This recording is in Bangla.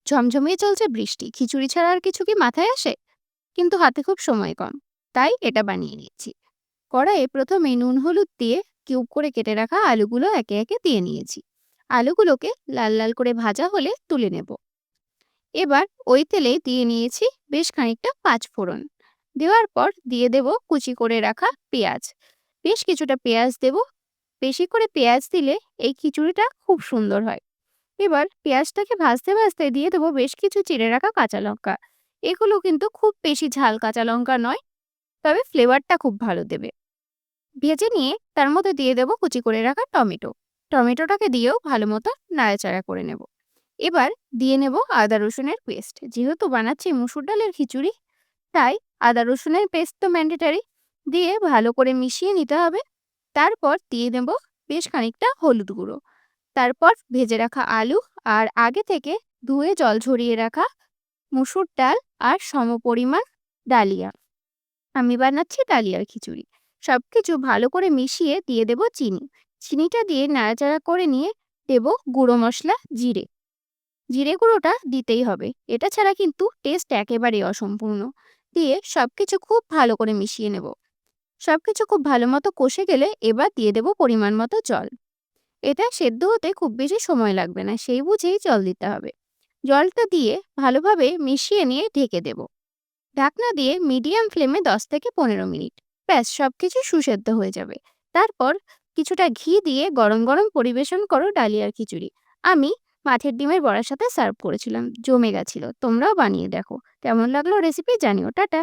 ঝমঝমিয়ে চলছে বৃষ্টি, খিচুড়ি ছাড়া আর কিছু কি মাথায় আসে? কিন্তু হাতে খুব সময় কম, তাই এটা বানিয়ে নিয়েছি। কড়াইয়ে প্রথমে নুন হলুদ দিয়ে কিউব করে কেটে রাখা আলুগুলো একে একে দিয়ে নিয়েছি। আলুগুলোকে লাল লাল করে ভাজা হলে তুলে নেব। এবার ওই তেলে দিয়ে নিয়েছি বেশ খানিকটা পাঁচ ফোড়ন। দেওয়ার পর দিয়ে দেব কুচি করে রাখা পেঁয়াজ। বেশ কিছুটা পেঁয়াজ দেব। বেশি করে পেঁয়াজ দিলে এই খিচুড়িটা খুব সুন্দর হয়। এবার পেঁয়াজটাকে ভাজতে ভাজতে দিয়ে দেবো বেশ কিছু চিড়ে রাখা কাঁচা লঙ্কা। এগুলো কিন্তু খুব বেশি ঝাল কাঁচা লঙ্কা নয়, তবে ফ্লেভারটা খুব ভালো দেবে। ভেজে নিয়ে তার মধ্যে দিয়ে দেবো কুচি করে রাখা টমেটো। টমেটোটাকে দিয়েও ভালো মতো নাড়াচাড়া করে নেব। এবার দিয়ে নেব আদা রসুনের পেস্ট। যেহেতু বানাচ্ছি মুসুর ডালের খিচুড়ি, তাই আদা রসুনের পেস্ট তো ম্যান্ডেটারি। দিয়ে ভালো করে মিশিয়ে নিতে হবে। তারপর দিয়ে নেব বেশ খানিকটা হলুদ গুঁড়ো। তারপর ভেজে রাখা আলু আর আগে থেকে ধুয়ে জল ঝরিয়ে রাখা মুসুর ডাল আর সমপরিমাণ ডালিয়া। আমি বানাচ্ছি ডালিয়ার খিচুড়ি। সবকিছু ভালো করে মিশিয়ে দিয়ে দেব চিনি। চিনিটা দিয়ে নাড়াচাড়া করে নিয়ে দেব গুঁড়ো মশলা জিরে। জিরে গুঁড়োটা দিতেই হবে, এটা ছাড়া কিন্তু টেস্ট একেবারেই অসম্পূর্ণ। দিয়ে সবকিছু খুব ভালো করে মিশিয়ে নেব। সবকিছু খুব ভালো মতো কষে গেলে এবার দিয়ে দেব পরিমাণ মতো জল। এটা সেদ্ধ হতে খুব বেশি সময় লাগবে না, সেই বুঝেই জল দিতে হবে। জলটা দিয়ে ভালোভাবে মিশিয়ে নিয়ে ঢেকে দেব। ঢাকনা দিয়ে মিডিয়াম ফ্লেমে 10 থেকে 15 মিনিট। ব্যাস, সবকিছু সুসেদ্ধ হয়ে যাবে। তারপর কিছুটা ঘি দিয়ে গরম গরম পরিবেশন করো ডালিয়ার খিচুড়ি। আমি মাছের ডিমের বড়ার সাথে সার্ভ করেছিলাম, জমে গেছিল। তোমরাও বানিয়ে দেখো। কেমন লাগলো রেসিপি জানিও। টাটা।